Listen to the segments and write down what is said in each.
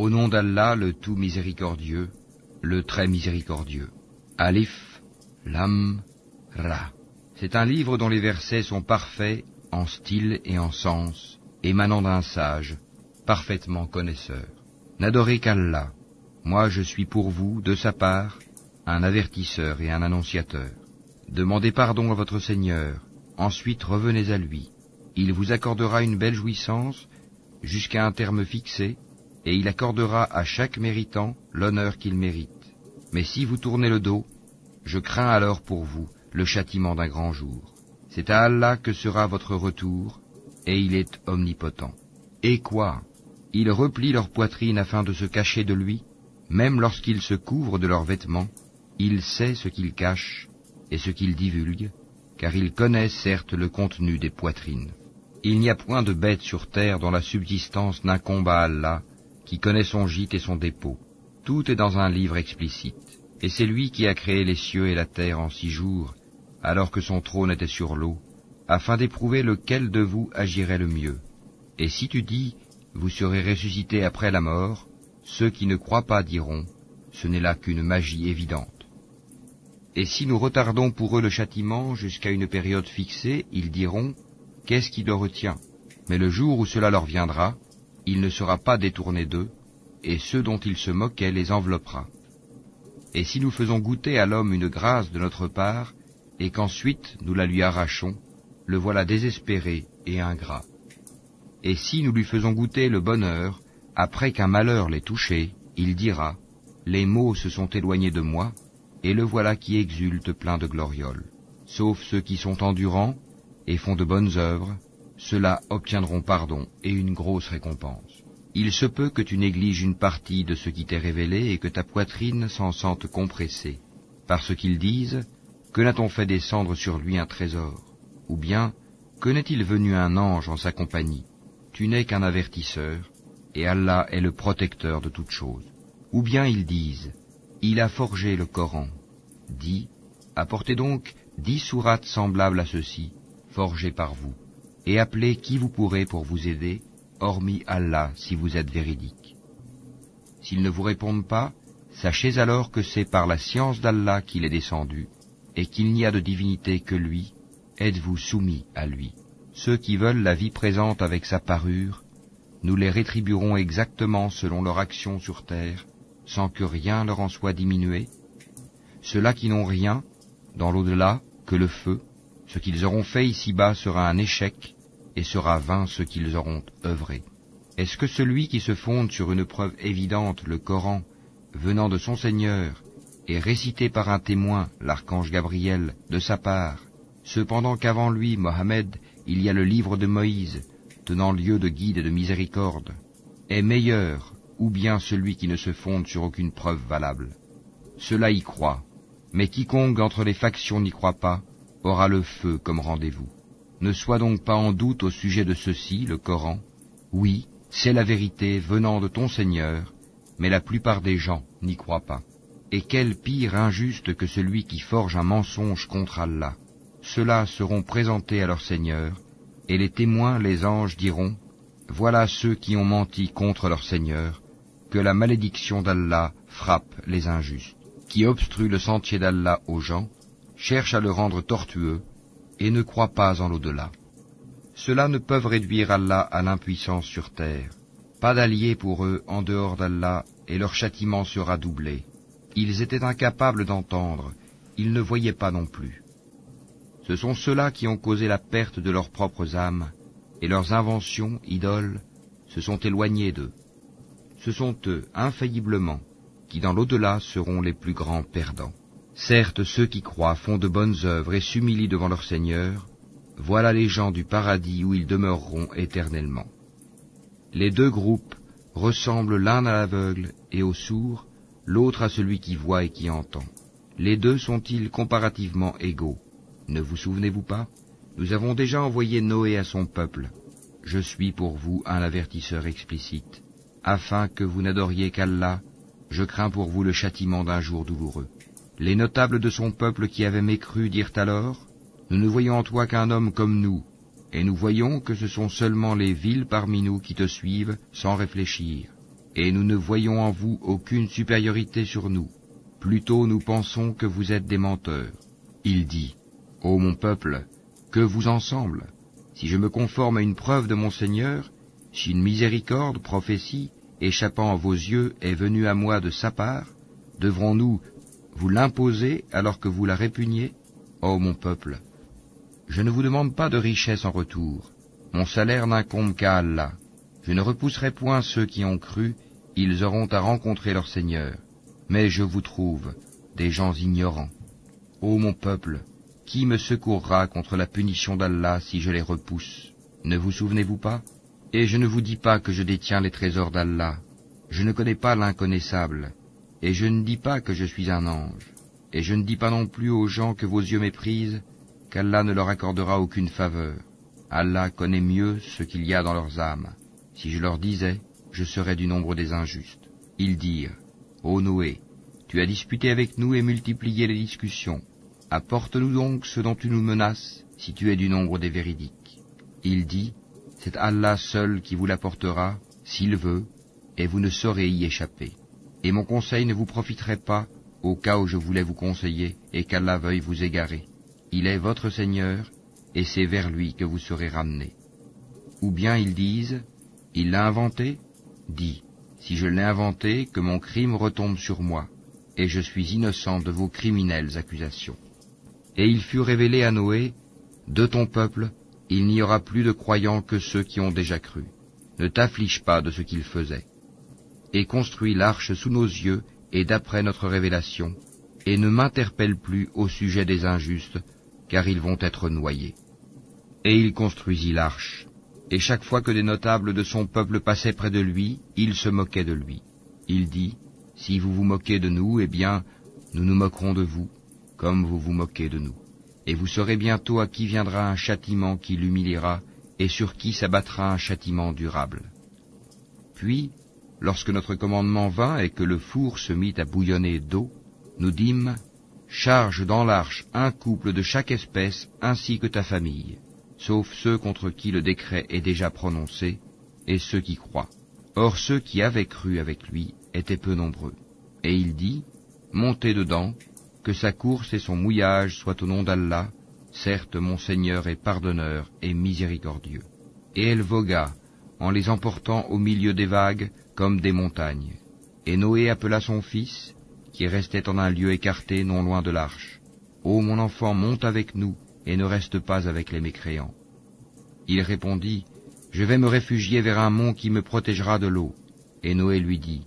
Au nom d'Allah, le tout miséricordieux, le très miséricordieux. Alif, Lam, Ra. C'est un livre dont les versets sont parfaits en style et en sens, émanant d'un sage, parfaitement connaisseur. N'adorez qu'Allah. Moi je suis pour vous, de sa part, un avertisseur et un annonciateur. Demandez pardon à votre Seigneur, ensuite revenez à lui. Il vous accordera une belle jouissance jusqu'à un terme fixé, et il accordera à chaque méritant l'honneur qu'il mérite. Mais si vous tournez le dos, je crains alors pour vous le châtiment d'un grand jour. C'est à Allah que sera votre retour, et il est omnipotent. Et quoi? Ils replient leur poitrine afin de se cacher de lui, même lorsqu'ils se couvrent de leurs vêtements, il sait ce qu'ils cachent et ce qu'ils divulguent, car il connaît certes le contenu des poitrines. Il n'y a point de bête sur terre dont la subsistance n'incombe à Allah, qui connaît son gîte et son dépôt. Tout est dans un livre explicite, et c'est lui qui a créé les cieux et la terre en 6 jours, alors que son trône était sur l'eau, afin d'éprouver lequel de vous agirait le mieux. Et si tu dis, vous serez ressuscités après la mort, ceux qui ne croient pas diront, ce n'est là qu'une magie évidente. Et si nous retardons pour eux le châtiment jusqu'à une période fixée, ils diront, qu'est-ce qui le retient? Mais le jour où cela leur viendra, il ne sera pas détourné d'eux, et ceux dont ils se moquaient les enveloppera. Et si nous faisons goûter à l'homme une grâce de notre part, et qu'ensuite nous la lui arrachons, le voilà désespéré et ingrat. Et si nous lui faisons goûter le bonheur, après qu'un malheur l'ait touché, il dira, les maux se sont éloignés de moi, et le voilà qui exulte plein de glorioles. Sauf ceux qui sont endurants et font de bonnes œuvres, ceux-là obtiendront pardon et une grosse récompense. Il se peut que tu négliges une partie de ce qui t'est révélé et que ta poitrine s'en sente compressée, parce qu'ils disent, que n'a-t-on fait descendre sur lui un trésor? Ou bien, que n'est-il venu un ange en sa compagnie? Tu n'es qu'un avertisseur, et Allah est le protecteur de toutes choses. Ou bien ils disent, il a forgé le Coran. Dis, apportez donc 10 sourates semblables à ceci, forgées par vous, et appelez qui vous pourrez pour vous aider, hormis Allah si vous êtes véridique. S'ils ne vous répondent pas, sachez alors que c'est par la science d'Allah qu'il est descendu, et qu'il n'y a de divinité que lui, êtes-vous soumis à lui. Ceux qui veulent la vie présente avec sa parure, nous les rétribuerons exactement selon leur action sur terre, sans que rien leur en soit diminué. Ceux-là qui n'ont rien, dans l'au-delà, que le feu, ce qu'ils auront fait ici-bas sera un échec, et sera vain ce qu'ils auront œuvré. Est-ce que celui qui se fonde sur une preuve évidente, le Coran, venant de son Seigneur, et récité par un témoin, l'archange Gabriel, de sa part, cependant qu'avant lui, Mohammed, il y a le livre de Moïse, tenant lieu de guide et de miséricorde, est meilleur, ou bien celui qui ne se fonde sur aucune preuve valable? Cela y croit, mais quiconque entre les factions n'y croit pas, aura le feu comme rendez-vous. Ne sois donc pas en doute au sujet de ceci, le Coran. Oui, c'est la vérité venant de ton Seigneur, mais la plupart des gens n'y croient pas. Et quel pire injuste que celui qui forge un mensonge contre Allah. Ceux-là seront présentés à leur Seigneur, et les témoins, les anges, diront, voilà ceux qui ont menti contre leur Seigneur, que la malédiction d'Allah frappe les injustes, qui obstruent le sentier d'Allah aux gens, cherchent à le rendre tortueux, et ne croient pas en l'au-delà. Ceux-là ne peuvent réduire Allah à l'impuissance sur terre. Pas d'alliés pour eux en dehors d'Allah, et leur châtiment sera doublé. Ils étaient incapables d'entendre, ils ne voyaient pas non plus. Ce sont ceux-là qui ont causé la perte de leurs propres âmes, et leurs inventions, idoles, se sont éloignées d'eux. Ce sont eux, infailliblement, qui dans l'au-delà seront les plus grands perdants. Certes, ceux qui croient font de bonnes œuvres et s'humilient devant leur Seigneur, voilà les gens du paradis où ils demeureront éternellement. Les 2 groupes ressemblent l'un à l'aveugle et au sourd, l'autre à celui qui voit et qui entend. Les 2 sont-ils comparativement égaux? Ne vous souvenez-vous pas? Nous avons déjà envoyé Noé à son peuple. Je suis pour vous un avertisseur explicite. Afin que vous n'adoriez qu'Allah, je crains pour vous le châtiment d'un jour douloureux. Les notables de son peuple qui avaient mécru dirent alors, nous ne voyons en toi qu'un homme comme nous, et nous voyons que ce sont seulement les vils parmi nous qui te suivent sans réfléchir. et nous ne voyons en vous aucune supériorité sur nous. Plutôt nous pensons que vous êtes des menteurs. Il dit, ô mon peuple, que vous en semble? Si je me conforme à une preuve de mon Seigneur, si une miséricorde, prophétie, échappant à vos yeux, est venue à moi de sa part, devrons-nous vous l'imposer alors que vous la répugnez? Ô mon peuple, je ne vous demande pas de richesse en retour. Mon salaire n'incombe qu'à Allah. Je ne repousserai point ceux qui ont cru, ils auront à rencontrer leur Seigneur. Mais je vous trouve des gens ignorants. Ô mon peuple, qui me secourra contre la punition d'Allah si je les repousse? Ne vous souvenez-vous pas? Et je ne vous dis pas que je détiens les trésors d'Allah. Je ne connais pas l'inconnaissable. Et je ne dis pas que je suis un ange. Et je ne dis pas non plus aux gens que vos yeux méprisent, qu'Allah ne leur accordera aucune faveur. Allah connaît mieux ce qu'il y a dans leurs âmes. Si je leur disais, je serais du nombre des injustes. Ils dirent, ô Noé, tu as disputé avec nous et multiplié les discussions. Apporte-nous donc ce dont tu nous menaces, si tu es du nombre des véridiques. Il dit, c'est Allah seul qui vous l'apportera, s'il veut, et vous ne saurez y échapper. Et mon conseil ne vous profiterait pas, au cas où je voulais vous conseiller, et qu'Allah veuille vous égarer. Il est votre Seigneur, et c'est vers lui que vous serez ramenés. Ou bien ils disent, il l'a inventé? Dis, si je l'ai inventé, que mon crime retombe sur moi, et je suis innocent de vos criminelles accusations. Et il fut révélé à Noé, de ton peuple, il n'y aura plus de croyants que ceux qui ont déjà cru. Ne t'afflige pas de ce qu'ils faisaient. Et construis l'arche sous nos yeux, et d'après notre révélation, et ne m'interpelle plus au sujet des injustes, car ils vont être noyés. Et il construisit l'arche, et chaque fois que des notables de son peuple passaient près de lui, il se moquait de lui. Il dit, si vous vous moquez de nous, eh bien, nous nous moquerons de vous, comme vous vous moquez de nous. Et vous saurez bientôt à qui viendra un châtiment qui l'humiliera, et sur qui s'abattra un châtiment durable. Puis, lorsque notre commandement vint et que le four se mit à bouillonner d'eau, nous dîmes, charge dans l'arche un couple de chaque espèce ainsi que ta famille, sauf ceux contre qui le décret est déjà prononcé, et ceux qui croient. Or ceux qui avaient cru avec lui étaient peu nombreux. Et il dit, montez dedans, que sa course et son mouillage soient au nom d'Allah, certes mon Seigneur est pardonneur et miséricordieux. Et elle vogua, en les emportant au milieu des vagues, comme des montagnes. Et Noé appela son fils, qui restait en un lieu écarté non loin de l'arche. Ô mon enfant, monte avec nous, et ne reste pas avec les mécréants. Il répondit, je vais me réfugier vers un mont qui me protégera de l'eau. Et Noé lui dit,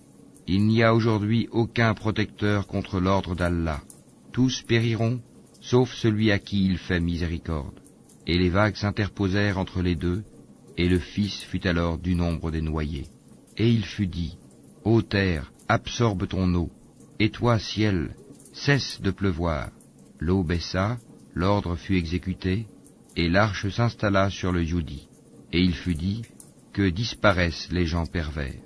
il n'y a aujourd'hui aucun protecteur contre l'ordre d'Allah. Tous périront, sauf celui à qui il fait miséricorde. Et les vagues s'interposèrent entre les deux, et le fils fut alors du nombre des noyés. Et il fut dit, ô terre, absorbe ton eau, et toi, ciel, cesse de pleuvoir. L'eau baissa, l'ordre fut exécuté, et l'arche s'installa sur le Youdi. Et il fut dit, que disparaissent les gens pervers.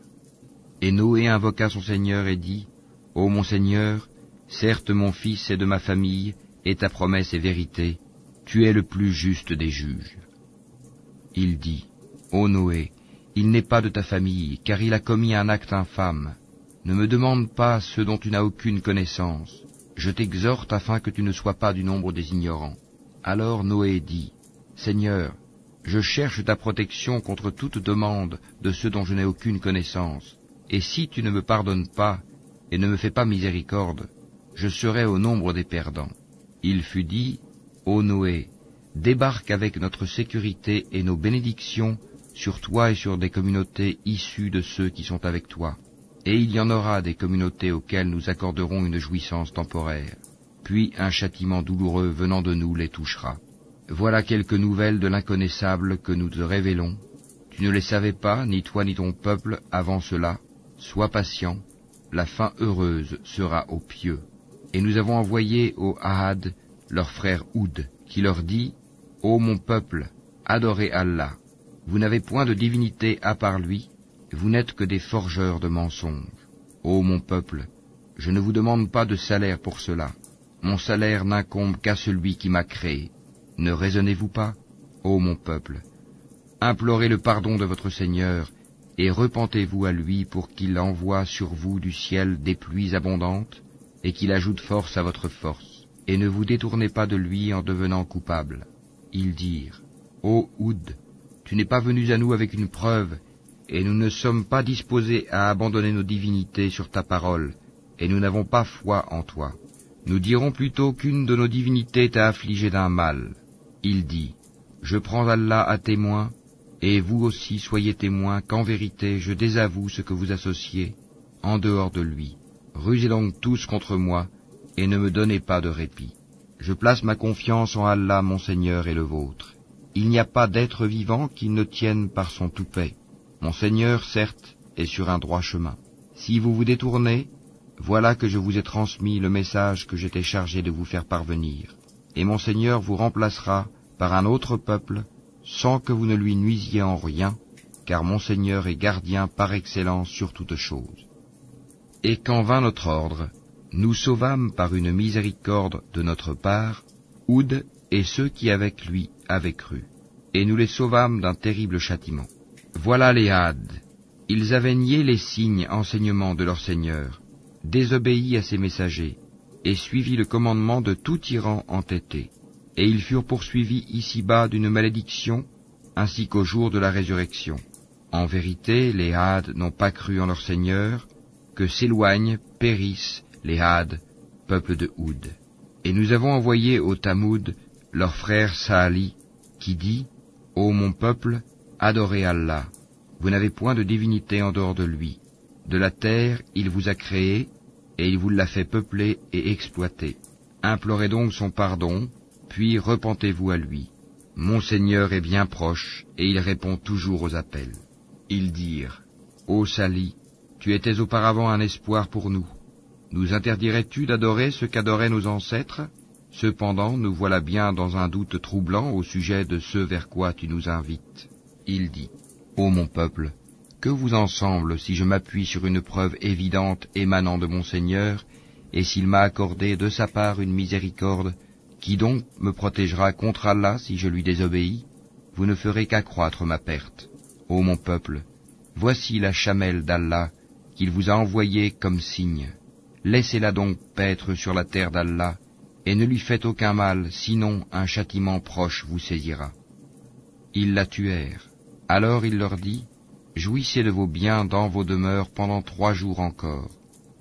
Et Noé invoqua son Seigneur et dit, ô mon Seigneur, certes mon fils est de ma famille, et ta promesse est vérité, tu es le plus juste des juges. Il dit, ô Noé, il n'est pas de ta famille, car il a commis un acte infâme. Ne me demande pas ce dont tu n'as aucune connaissance. Je t'exhorte afin que tu ne sois pas du nombre des ignorants. Alors Noé dit, Seigneur, je cherche ta protection contre toute demande de ceux dont je n'ai aucune connaissance. Et si tu ne me pardonnes pas et ne me fais pas miséricorde, je serai au nombre des perdants. Il fut dit, ô Noé, débarque avec notre sécurité et nos bénédictions sur toi et sur des communautés issues de ceux qui sont avec toi. Et il y en aura des communautés auxquelles nous accorderons une jouissance temporaire. Puis un châtiment douloureux venant de nous les touchera. Voilà quelques nouvelles de l'inconnaissable que nous te révélons. Tu ne les savais pas, ni toi ni ton peuple, avant cela. Sois patient, la fin heureuse sera aux pieux. Et nous avons envoyé au Ahad leur frère Houd, qui leur dit, ô mon peuple, adorez Allah. Vous n'avez point de divinité à part lui, vous n'êtes que des forgeurs de mensonges. Ô mon peuple, je ne vous demande pas de salaire pour cela. Mon salaire n'incombe qu'à celui qui m'a créé. Ne raisonnez-vous pas, ô mon peuple? Implorez le pardon de votre Seigneur, et repentez-vous à lui pour qu'il envoie sur vous du ciel des pluies abondantes, et qu'il ajoute force à votre force, et ne vous détournez pas de lui en devenant coupable. Ils dirent, Ô Houd, tu n'es pas venu à nous avec une preuve, et nous ne sommes pas disposés à abandonner nos divinités sur ta parole, et nous n'avons pas foi en toi. Nous dirons plutôt qu'une de nos divinités t'a affligé d'un mal. Il dit, Je prends Allah à témoin, et vous aussi soyez témoins qu'en vérité je désavoue ce que vous associez en dehors de lui. Rusez donc tous contre moi, et ne me donnez pas de répit. Je place ma confiance en Allah, mon Seigneur et le vôtre. Il n'y a pas d'être vivant qui ne tienne par son toupet. Mon Seigneur, certes, est sur un droit chemin. Si vous vous détournez, voilà que je vous ai transmis le message que j'étais chargé de vous faire parvenir. Et mon Seigneur vous remplacera par un autre peuple, sans que vous ne lui nuisiez en rien, car mon Seigneur est gardien par excellence sur toutes choses. Et quand vint notre ordre, nous sauvâmes par une miséricorde de notre part Houd et ceux qui avec lui avaient cru, et nous les sauvâmes d'un terrible châtiment. Voilà les Hades. Ils avaient nié les signes enseignements de leur Seigneur, désobéi à ses messagers, et suivi le commandement de tout tyran entêté. Et ils furent poursuivis ici-bas d'une malédiction, ainsi qu'au jour de la résurrection. En vérité, les Hades n'ont pas cru en leur Seigneur, que s'éloignent, périssent les Hades, peuple de Houd. Et nous avons envoyé au Tamoud leur frère Saali, qui dit, Ô mon peuple, adorez Allah, vous n'avez point de divinité en dehors de lui. De la terre, il vous a créé, et il vous l'a fait peupler et exploiter. Implorez donc son pardon, puis repentez-vous à lui. Mon Seigneur est bien proche, et il répond toujours aux appels. Ils dirent, Ô Sali, tu étais auparavant un espoir pour nous. Nous interdirais-tu d'adorer ce qu'adoraient nos ancêtres? Cependant, nous voilà bien dans un doute troublant au sujet de ce vers quoi tu nous invites. Il dit, Ô mon peuple, que vous en semble si je m'appuie sur une preuve évidente émanant de mon Seigneur, et s'il m'a accordé de sa part une miséricorde, qui donc me protégera contre Allah si je lui désobéis? Vous ne ferez qu'accroître ma perte. Ô mon peuple, voici la chamelle d'Allah qu'il vous a envoyée comme signe. Laissez-la donc paître sur la terre d'Allah, et ne lui faites aucun mal, sinon un châtiment proche vous saisira. Ils la tuèrent. Alors il leur dit, Jouissez de vos biens dans vos demeures pendant 3 jours encore.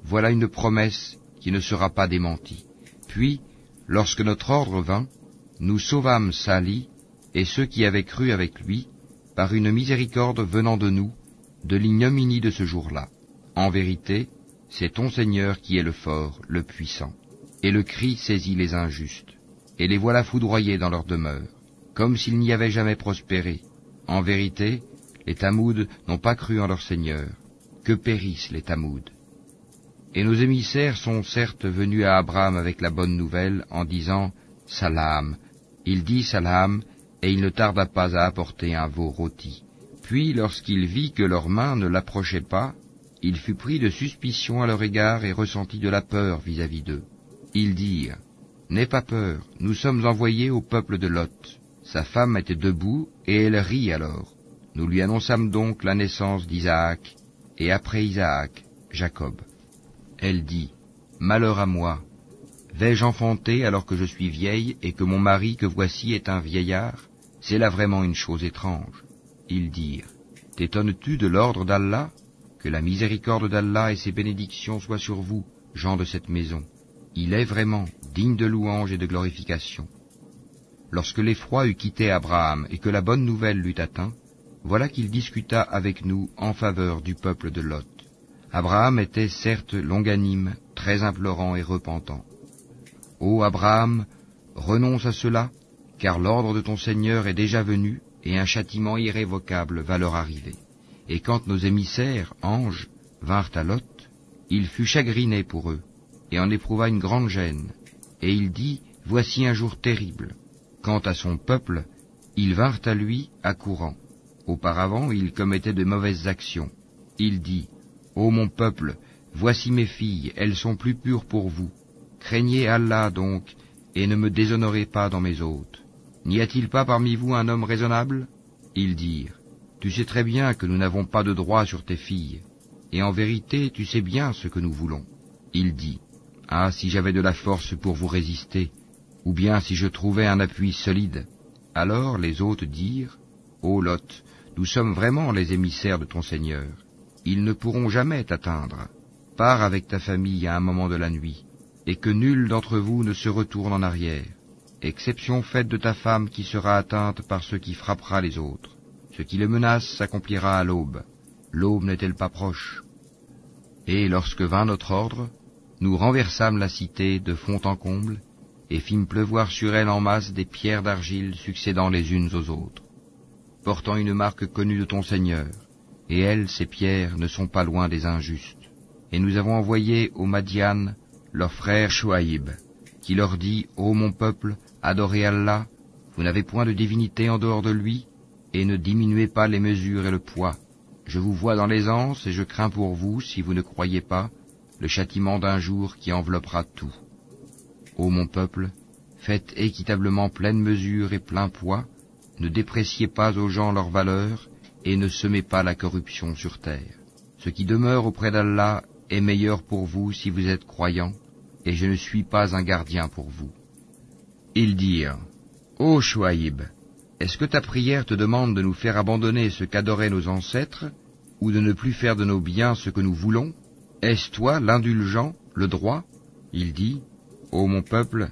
Voilà une promesse qui ne sera pas démentie. Puis, lorsque notre ordre vint, nous sauvâmes Sali et ceux qui avaient cru avec lui, par une miséricorde venant de nous, de l'ignominie de ce jour-là. En vérité, c'est ton Seigneur qui est le fort, le puissant. Et le cri saisit les injustes, et les voilà foudroyés dans leur demeure, comme s'ils n'y avaient jamais prospéré. En vérité, les Tamouds n'ont pas cru en leur Seigneur. Que périssent les Tamouds. Et nos émissaires sont certes venus à Abraham avec la bonne nouvelle, en disant « Salam ». Il dit « Salam », et il ne tarda pas à apporter un veau rôti. Puis, lorsqu'il vit que leurs mains ne l'approchaient pas, il fut pris de suspicion à leur égard et ressentit de la peur vis-à-vis d'eux. Ils dirent « N'aie pas peur, nous sommes envoyés au peuple de Lot. » Sa femme était debout, et elle rit alors. Nous lui annonçâmes donc la naissance d'Isaac, et après Isaac, Jacob. Elle dit, « Malheur à moi, vais-je enfanter alors que je suis vieille, et que mon mari que voici est un vieillard? C'est là vraiment une chose étrange. » Ils dirent, « T'étonnes-tu de l'ordre d'Allah? Que la miséricorde d'Allah et ses bénédictions soient sur vous, gens de cette maison. Il est vraiment digne de louange et de glorification. » Lorsque l'effroi eut quitté Abraham et que la bonne nouvelle l'eut atteint, voilà qu'il discuta avec nous en faveur du peuple de Lot. Abraham était certes longanime, très implorant et repentant. « Ô Abraham, renonce à cela, car l'ordre de ton Seigneur est déjà venu, et un châtiment irrévocable va leur arriver. » Et quand nos émissaires, anges, vinrent à Lot, il fut chagriné pour eux, et en éprouva une grande gêne. Et il dit, « Voici un jour terrible. » Quant à son peuple, ils vinrent à lui accourant. Auparavant, il commettait de mauvaises actions. Il dit, « Ô mon peuple, voici mes filles, elles sont plus pures pour vous. Craignez Allah donc, et ne me déshonorez pas dans mes hôtes. N'y a-t-il pas parmi vous un homme raisonnable ?» Ils dirent, « Tu sais très bien que nous n'avons pas de droit sur tes filles, et en vérité tu sais bien ce que nous voulons. » Il dit, « Ah, si j'avais de la force pour vous résister, ou bien si je trouvais un appui solide. » Alors les hôtes dirent, « Ô Lot, nous sommes vraiment les émissaires de ton Seigneur. Ils ne pourront jamais t'atteindre. Pars avec ta famille à un moment de la nuit, et que nul d'entre vous ne se retourne en arrière, exception faite de ta femme qui sera atteinte par ce qui frappera les autres. Ce qui le menace s'accomplira à l'aube. L'aube n'est-elle pas proche? » Et lorsque vint notre ordre, nous renversâmes la cité de fond en comble, et fîmes pleuvoir sur elle en masse des pierres d'argile succédant les unes aux autres, portant une marque connue de ton Seigneur, et elles, ces pierres, ne sont pas loin des injustes. Et nous avons envoyé aux Madian leur frère Chouaïb, qui leur dit, « Ô mon peuple, adorez Allah, vous n'avez point de divinité en dehors de lui, et ne diminuez pas les mesures et le poids. Je vous vois dans l'aisance, et je crains pour vous, si vous ne croyez pas, le châtiment d'un jour qui enveloppera tout. Ô mon peuple, faites équitablement pleine mesure et plein poids, ne dépréciez pas aux gens leur valeur, et ne semez pas la corruption sur terre. Ce qui demeure auprès d'Allah est meilleur pour vous si vous êtes croyants, et je ne suis pas un gardien pour vous. » Ils dirent, « Ô Chouaïb, est-ce que ta prière te demande de nous faire abandonner ce qu'adoraient nos ancêtres, ou de ne plus faire de nos biens ce que nous voulons? Est-ce toi l'indulgent, le droit ?» Il dit, « Ô mon peuple,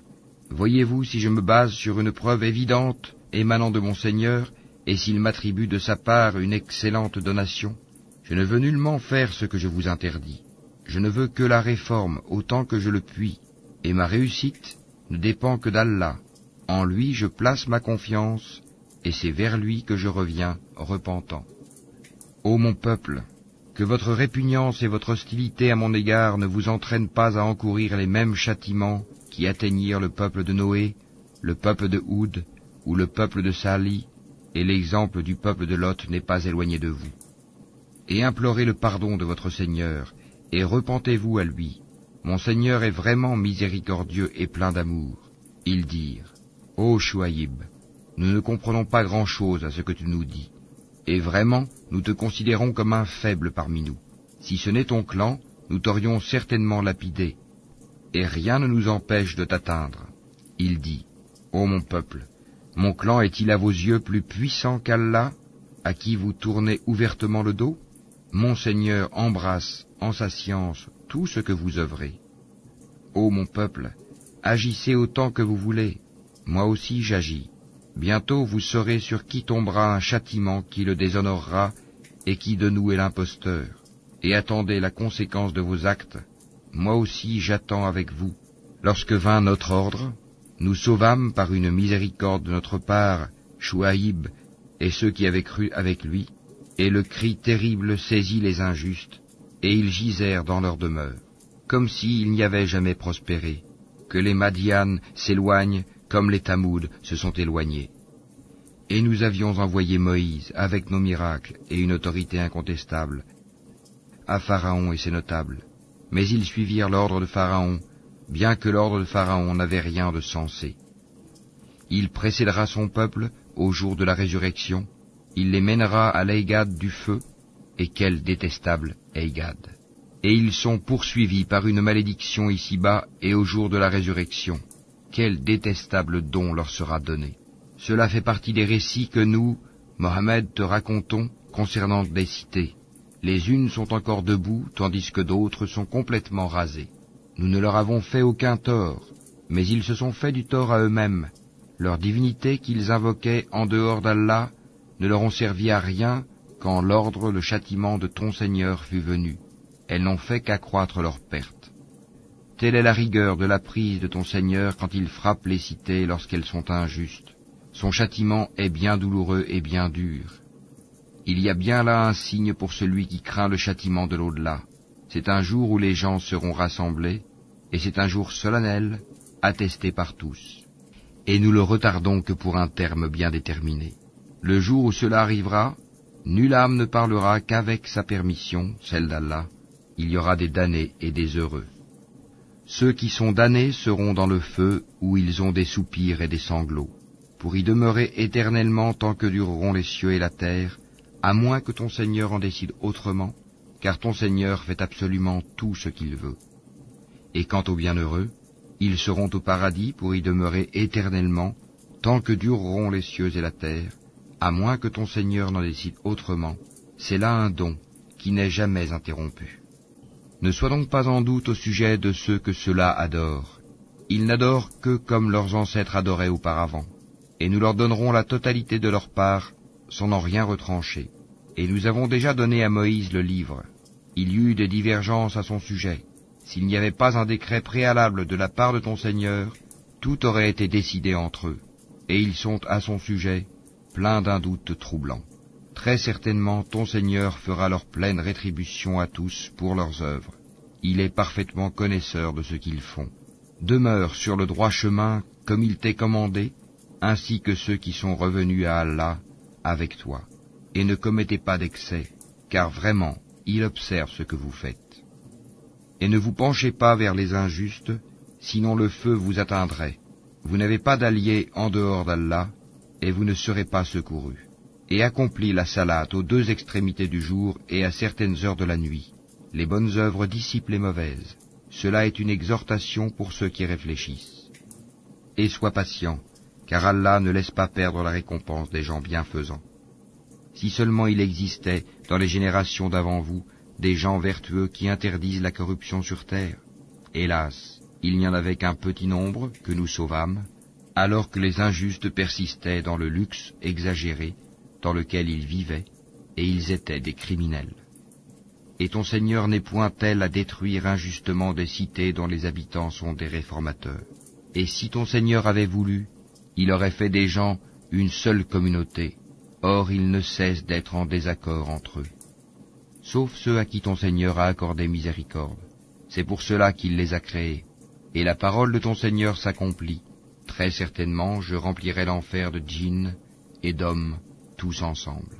voyez-vous si je me base sur une preuve évidente émanant de mon Seigneur, et s'il m'attribue de sa part une excellente donation? Je ne veux nullement faire ce que je vous interdis. Je ne veux que la réforme autant que je le puis, et ma réussite ne dépend que d'Allah. En lui je place ma confiance, et c'est vers lui que je reviens, repentant. Ô mon peuple, que votre répugnance et votre hostilité à mon égard ne vous entraînent pas à encourir les mêmes châtiments qui atteignirent le peuple de Noé, le peuple de Houd, ou le peuple de Sali, et l'exemple du peuple de Lot n'est pas éloigné de vous. Et implorez le pardon de votre Seigneur, et repentez-vous à lui. Mon Seigneur est vraiment miséricordieux et plein d'amour. » Ils dirent, « Ô Chouaïb, nous ne comprenons pas grand-chose à ce que tu nous dis, et vraiment, nous te considérons comme un faible parmi nous. Si ce n'est ton clan, nous t'aurions certainement lapidé, et rien ne nous empêche de t'atteindre. » Il dit, « Ô mon peuple, mon clan est-il à vos yeux plus puissant qu'Allah, à qui vous tournez ouvertement le dos? Mon Seigneur embrasse, en sa science, tout ce que vous œuvrez. Ô mon peuple, agissez autant que vous voulez, moi aussi j'agis. Bientôt vous saurez sur qui tombera un châtiment qui le déshonorera et qui de nous est l'imposteur. Et attendez la conséquence de vos actes. Moi aussi j'attends avec vous. » Lorsque vint notre ordre, nous sauvâmes par une miséricorde de notre part Chouaïb et ceux qui avaient cru avec lui, et le cri terrible saisit les injustes, et ils gisèrent dans leur demeure, comme s'ils n'y avaient jamais prospéré, que les Madian s'éloignent comme les Tamoud se sont éloignés. Et nous avions envoyé Moïse avec nos miracles et une autorité incontestable à Pharaon et ses notables, mais ils suivirent l'ordre de Pharaon, bien que l'ordre de Pharaon n'avait rien de sensé. Il précédera son peuple au jour de la résurrection, il les mènera à l'Eigad du feu, et quel détestable Eigad! Et ils sont poursuivis par une malédiction ici-bas et au jour de la résurrection. Quel détestable don leur sera donné! Cela fait partie des récits que nous, Mohammed, te racontons concernant des cités. Les unes sont encore debout, tandis que d'autres sont complètement rasées. Nous ne leur avons fait aucun tort, mais ils se sont fait du tort à eux-mêmes. Leurs divinités qu'ils invoquaient en dehors d'Allah ne leur ont servi à rien quand l'ordre, le châtiment de ton Seigneur fut venu. Elles n'ont fait qu'accroître leur perte. Telle est la rigueur de la prise de ton Seigneur quand il frappe les cités lorsqu'elles sont injustes. Son châtiment est bien douloureux et bien dur. Il y a bien là un signe pour celui qui craint le châtiment de l'au-delà. C'est un jour où les gens seront rassemblés, et c'est un jour solennel, attesté par tous. Et nous le retardons que pour un terme bien déterminé. Le jour où cela arrivera, nulle âme ne parlera qu'avec sa permission, celle d'Allah. Il y aura des damnés et des heureux. Ceux qui sont damnés seront dans le feu où ils ont des soupirs et des sanglots, pour y demeurer éternellement tant que dureront les cieux et la terre, à moins que ton Seigneur en décide autrement, car ton Seigneur fait absolument tout ce qu'il veut. Et quant aux bienheureux, ils seront au paradis pour y demeurer éternellement, tant que dureront les cieux et la terre, à moins que ton Seigneur n'en décide autrement. C'est là un don qui n'est jamais interrompu. Ne sois donc pas en doute au sujet de ceux que ceux-là adorent. Ils n'adorent que comme leurs ancêtres adoraient auparavant, et nous leur donnerons la totalité de leur part, sans en rien retrancher. Et nous avons déjà donné à Moïse le livre. Il y eut des divergences à son sujet. S'il n'y avait pas un décret préalable de la part de ton Seigneur, tout aurait été décidé entre eux, et ils sont à son sujet pleins d'un doute troublant. Très certainement ton Seigneur fera leur pleine rétribution à tous pour leurs œuvres. Il est parfaitement connaisseur de ce qu'ils font. Demeure sur le droit chemin comme il t'est commandé, ainsi que ceux qui sont revenus à Allah avec toi. Et ne commettez pas d'excès, car vraiment, il observe ce que vous faites. Et ne vous penchez pas vers les injustes, sinon le feu vous atteindrait. Vous n'avez pas d'allié en dehors d'Allah, et vous ne serez pas secourus. Et accomplis la salate aux deux extrémités du jour et à certaines heures de la nuit. Les bonnes œuvres dissipent les mauvaises. Cela est une exhortation pour ceux qui réfléchissent. Et sois patient, car Allah ne laisse pas perdre la récompense des gens bienfaisants. Si seulement il existait, dans les générations d'avant vous, des gens vertueux qui interdisent la corruption sur terre. Hélas, il n'y en avait qu'un petit nombre que nous sauvâmes, alors que les injustes persistaient dans le luxe exagéré dans lequel ils vivaient, et ils étaient des criminels. Et ton Seigneur n'est point tel à détruire injustement des cités dont les habitants sont des réformateurs. Et si ton Seigneur avait voulu, il aurait fait des gens une seule communauté. Or ils ne cessent d'être en désaccord entre eux. Sauf ceux à qui ton Seigneur a accordé miséricorde. C'est pour cela qu'il les a créés. Et la parole de ton Seigneur s'accomplit. Très certainement, je remplirai l'enfer de djinns et d'hommes, tous ensemble.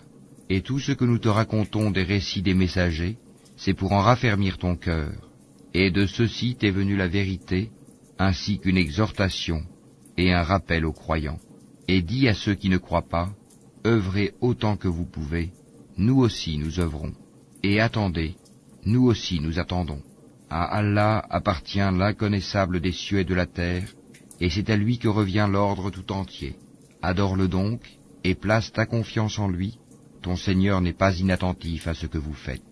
Et tout ce que nous te racontons des récits des messagers, c'est pour en raffermir ton cœur. Et de ceci t'est venue la vérité, ainsi qu'une exhortation et un rappel aux croyants. Et dis à ceux qui ne croient pas, œuvrez autant que vous pouvez, nous aussi nous œuvrons. Et attendez, nous aussi nous attendons. À Allah appartient l'inconnaissable des cieux et de la terre, et c'est à lui que revient l'ordre tout entier. Adore-le donc, et place ta confiance en lui, ton Seigneur n'est pas inattentif à ce que vous faites.